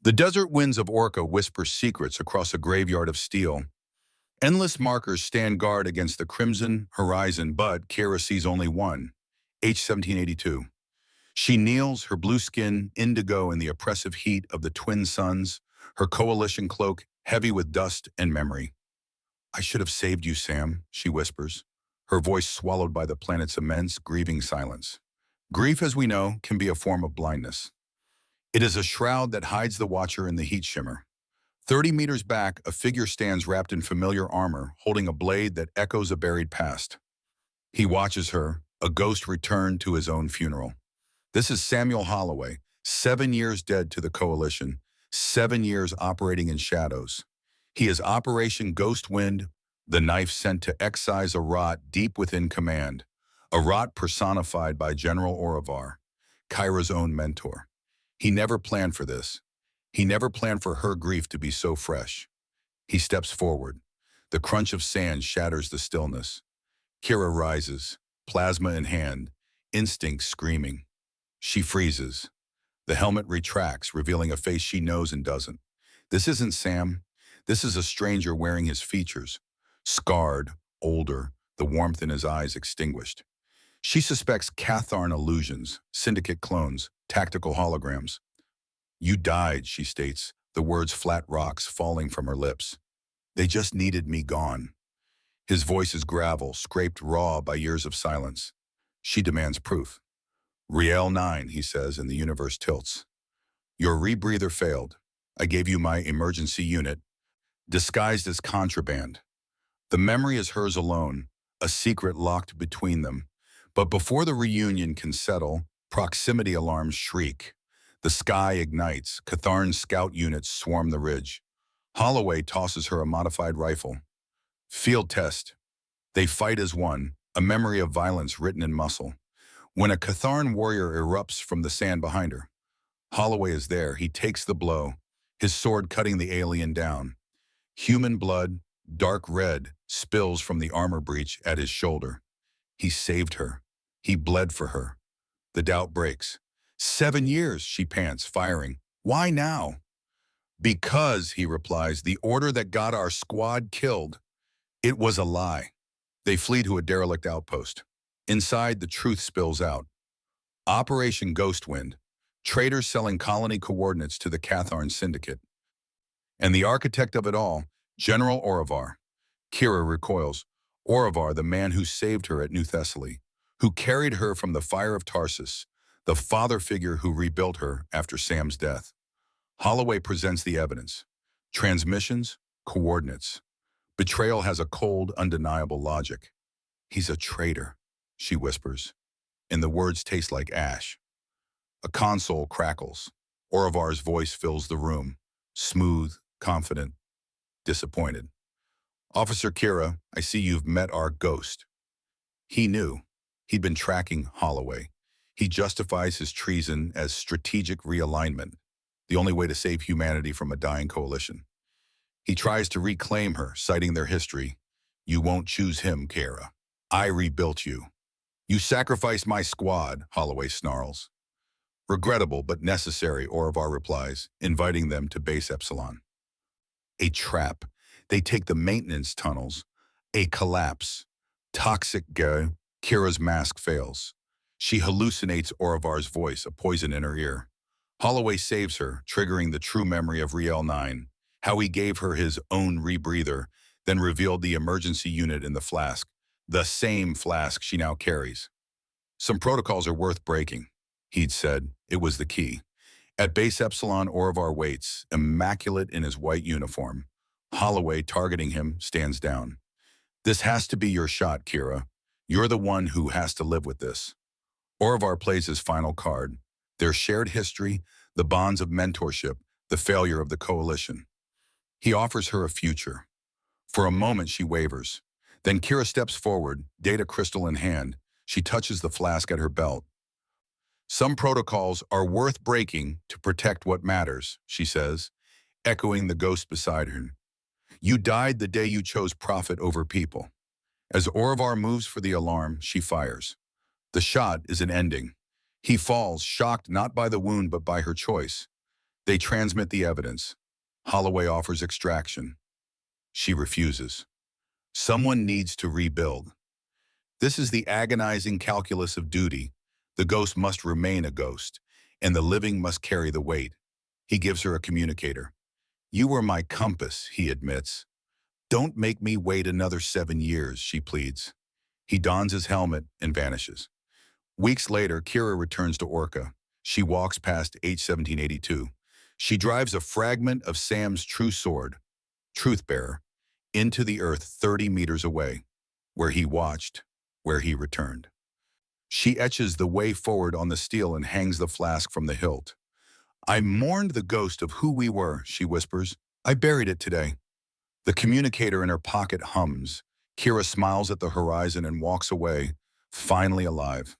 The desert winds of Orca whisper secrets across a graveyard of steel. Endless markers stand guard against the crimson horizon, but Kira sees only one, H-1782. She kneels, her blue skin indigo in the oppressive heat of the twin suns, her coalition cloak heavy with dust and memory. "I should have saved you, Sam," she whispers, her voice swallowed by the planet's immense, grieving silence. Grief, as we know, can be a form of blindness. It is a shroud that hides the watcher in the heat shimmer. 30 meters back, a figure stands wrapped in familiar armor, holding a blade that echoes a buried past. He watches her, a ghost returned to his own funeral. This is Samuel Holloway, 7 years dead to the Coalition, 7 years operating in shadows. He is Operation Ghost Wind, the knife sent to excise a rot deep within command, a rot personified by General Orivar, Kyra's own mentor. He never planned for this. He never planned for her grief to be so fresh. He steps forward. The crunch of sand shatters the stillness. Kira rises, plasma in hand, instinct screaming. She freezes. The helmet retracts, revealing a face she knows and doesn't. This isn't Sam. This is a stranger wearing his features. Scarred, older, the warmth in his eyes extinguished. She suspects Catharn illusions, syndicate clones, tactical holograms. "You died," she states, the words flat rocks falling from her lips. "They just needed me gone." His voice is gravel, scraped raw by years of silence. She demands proof. "Riel 9, he says, and the universe tilts. "Your rebreather failed. I gave you my emergency unit, disguised as contraband. The memory is hers alone, a secret locked between them. But before the reunion can settle, proximity alarms shriek. The sky ignites. Catharn's scout units swarm the ridge. Holloway tosses her a modified rifle. Field test. They fight as one, a memory of violence written in muscle. When a Catharn warrior erupts from the sand behind her, Holloway is there. He takes the blow, his sword cutting the alien down. Human blood, dark red, spills from the armor breach at his shoulder. He saved her. He bled for her. The doubt breaks. 7 years, she pants, firing. "Why now?" "Because," he replies, "the order that got our squad killed. It was a lie." They flee to a derelict outpost. Inside, the truth spills out. Operation Ghostwind. Traitors selling colony coordinates to the Catharn Syndicate. And the architect of it all, General Orivar. Kira recoils. Orivar, the man who saved her at New Thessaly, who carried her from the fire of Tarsus, the father figure who rebuilt her after Sam's death. Holloway presents the evidence. Transmissions, coordinates. Betrayal has a cold, undeniable logic. "He's a traitor," she whispers, and the words taste like ash. A console crackles. Orivar's voice fills the room, smooth, confident, disappointed. "Officer Kira, I see you've met our ghost." He knew. He'd been tracking Holloway. He justifies his treason as strategic realignment, the only way to save humanity from a dying coalition. He tries to reclaim her, citing their history. "You won't choose him, Kira. I rebuilt you." "You sacrificed my squad," Holloway snarls. "Regrettable but necessary," Orivar replies, inviting them to Base Epsilon. A trap. They take the maintenance tunnels. A collapse. Toxic go. Kira's mask fails. She hallucinates Orivar's voice, a poison in her ear. Holloway saves her, triggering the true memory of Riel 9, how he gave her his own rebreather, then revealed the emergency unit in the flask, the same flask she now carries. "Some protocols are worth breaking," he'd said. It was the key. At Base Epsilon, Orivar waits, immaculate in his white uniform. Holloway, targeting him, stands down. "This has to be your shot, Kira. You're the one who has to live with this." Orivar plays his final card. Their shared history, the bonds of mentorship, the failure of the coalition. He offers her a future. For a moment, she wavers. Then Kira steps forward, data crystal in hand. She touches the flask at her belt. "Some protocols are worth breaking to protect what matters," she says, echoing the ghost beside her. "You died the day you chose profit over people." As Orivar moves for the alarm, she fires. The shot is an ending. He falls, shocked not by the wound but by her choice. They transmit the evidence. Holloway offers extraction. She refuses. Someone needs to rebuild. This is the agonizing calculus of duty. The ghost must remain a ghost, and the living must carry the weight. He gives her a communicator. You were my compass, he admits. Don't make me wait another 7 years, she pleads. He dons his helmet and vanishes. Weeks later, Kira returns to Orca. She walks past H-1782. She drives a fragment of Sam's true sword, Truth-Bearer, into the earth 30 meters away, where he watched, where he returned. She etches the way forward on the steel and hangs the flask from the hilt. I mourned the ghost of who we were, she whispers. I buried it today. The communicator in her pocket hums. Kira smiles at the horizon and walks away, finally alive.